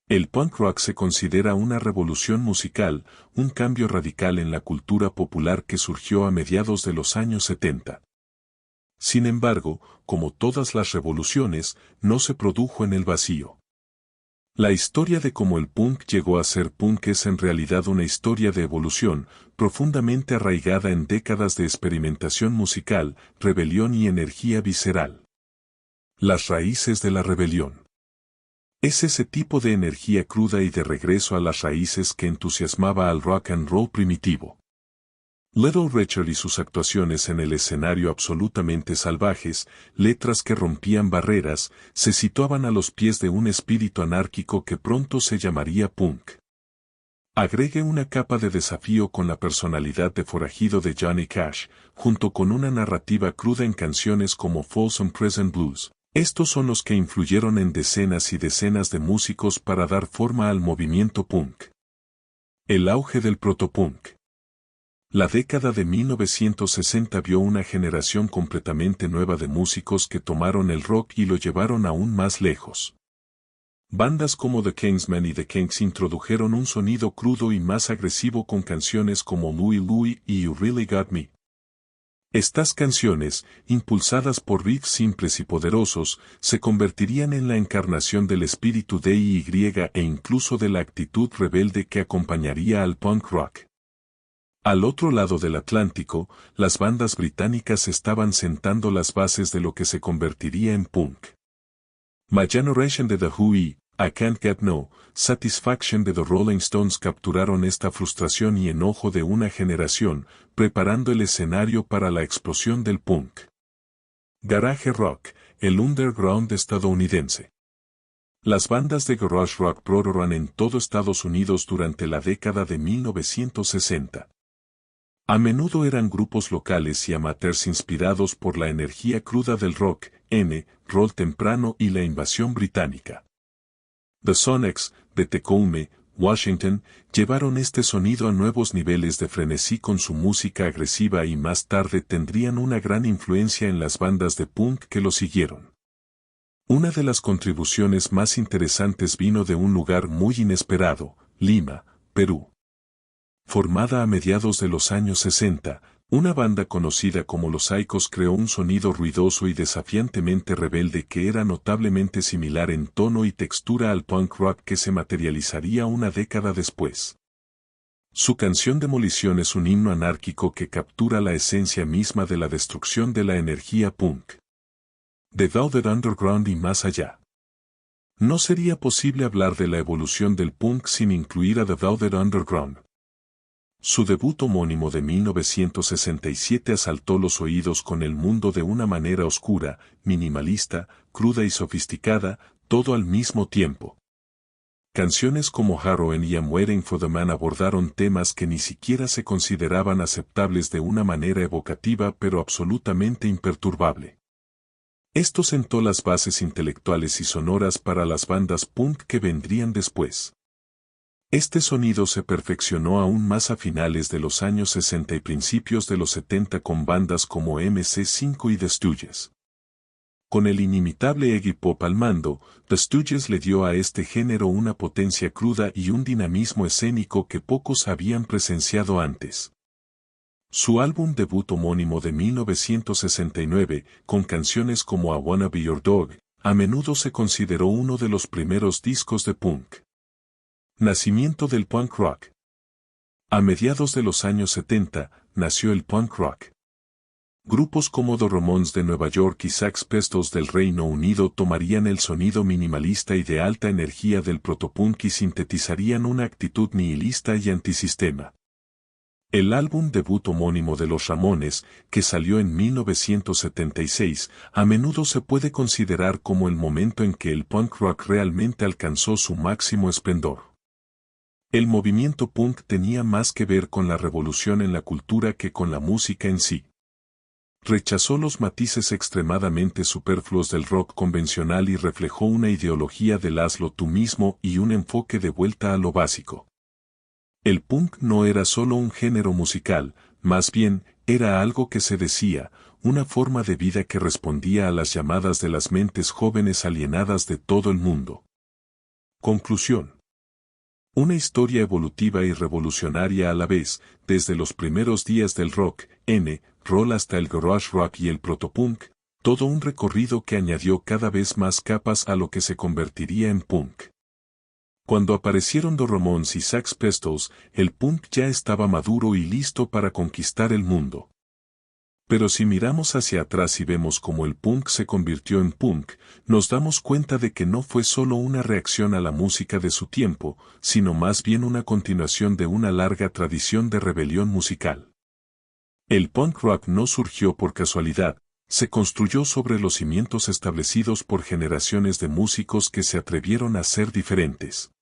El punk rock se considera una revolución musical, un cambio radical en la cultura popular que surgió a mediados de los años 70. Sin embargo, como todas las revoluciones, no se produjo en el vacío. La historia de cómo el punk llegó a ser punk es en realidad una historia de evolución, profundamente arraigada en décadas de experimentación musical, rebelión y energía visceral. Las raíces de la rebelión. Es ese tipo de energía cruda y de regreso a las raíces que entusiasmaba al rock and roll primitivo. Little Richard y sus actuaciones en el escenario absolutamente salvajes, letras que rompían barreras, se situaban a los pies de un espíritu anárquico que pronto se llamaría punk. Agregue una capa de desafío con la personalidad de forajido de Johnny Cash, junto con una narrativa cruda en canciones como Folsom Prison Blues. Estos son los que influyeron en decenas y decenas de músicos para dar forma al movimiento punk. El auge del protopunk. La década de 1960 vio una generación completamente nueva de músicos que tomaron el rock y lo llevaron aún más lejos. Bandas como The Kingsmen y The Kinks introdujeron un sonido crudo y más agresivo con canciones como Louie Louie y You Really Got Me. Estas canciones, impulsadas por riffs simples y poderosos, se convertirían en la encarnación del espíritu DIY e incluso de la actitud rebelde que acompañaría al punk rock. Al otro lado del Atlántico, las bandas británicas estaban sentando las bases de lo que se convertiría en punk. My Generation de The Who y I Can't Get No Satisfaction de The Rolling Stones capturaron esta frustración y enojo de una generación, preparando el escenario para la explosión del punk. Garage rock, el underground estadounidense. Las bandas de garage rock proliferaron en todo Estados Unidos durante la década de 1960. A menudo eran grupos locales y amateurs inspirados por la energía cruda del rock, roll temprano y la invasión británica. The Sonics, de Tacoma, Washington, llevaron este sonido a nuevos niveles de frenesí con su música agresiva y más tarde tendrían una gran influencia en las bandas de punk que lo siguieron. Una de las contribuciones más interesantes vino de un lugar muy inesperado, Lima, Perú. Formada a mediados de los años 60, una banda conocida como Los Saicos creó un sonido ruidoso y desafiantemente rebelde que era notablemente similar en tono y textura al punk rock que se materializaría una década después. Su canción Demolición es un himno anárquico que captura la esencia misma de la destrucción de la energía punk. The Velvet Underground y más allá. No sería posible hablar de la evolución del punk sin incluir a The Velvet Underground. Su debut homónimo de 1967 asaltó los oídos con el mundo de una manera oscura, minimalista, cruda y sofisticada, todo al mismo tiempo. Canciones como Heroin y I'm Waiting for the Man abordaron temas que ni siquiera se consideraban aceptables de una manera evocativa pero absolutamente imperturbable. Esto sentó las bases intelectuales y sonoras para las bandas punk que vendrían después. Este sonido se perfeccionó aún más a finales de los años 60 y principios de los 70 con bandas como MC5 y The Stooges. Con el inimitable Iggy Pop al mando, The Stooges le dio a este género una potencia cruda y un dinamismo escénico que pocos habían presenciado antes. Su álbum debut homónimo de 1969, con canciones como I Wanna Be Your Dog, a menudo se consideró uno de los primeros discos de punk. Nacimiento del punk rock. A mediados de los años 70, nació el punk rock. Grupos como The Ramones de Nueva York y Sex Pistols del Reino Unido tomarían el sonido minimalista y de alta energía del protopunk y sintetizarían una actitud nihilista y antisistema. El álbum debut homónimo de Los Ramones, que salió en 1976, a menudo se puede considerar como el momento en que el punk rock realmente alcanzó su máximo esplendor. El movimiento punk tenía más que ver con la revolución en la cultura que con la música en sí. Rechazó los matices extremadamente superfluos del rock convencional y reflejó una ideología del hazlo tú mismo y un enfoque de vuelta a lo básico. El punk no era solo un género musical, más bien, era algo que se decía, una forma de vida que respondía a las llamadas de las mentes jóvenes alienadas de todo el mundo. Conclusión. Una historia evolutiva y revolucionaria a la vez, desde los primeros días del rock, roll hasta el garage rock y el protopunk, todo un recorrido que añadió cada vez más capas a lo que se convertiría en punk. Cuando aparecieron The Ramones y Sex Pistols, el punk ya estaba maduro y listo para conquistar el mundo. Pero si miramos hacia atrás y vemos cómo el punk se convirtió en punk, nos damos cuenta de que no fue solo una reacción a la música de su tiempo, sino más bien una continuación de una larga tradición de rebelión musical. El punk rock no surgió por casualidad, se construyó sobre los cimientos establecidos por generaciones de músicos que se atrevieron a ser diferentes.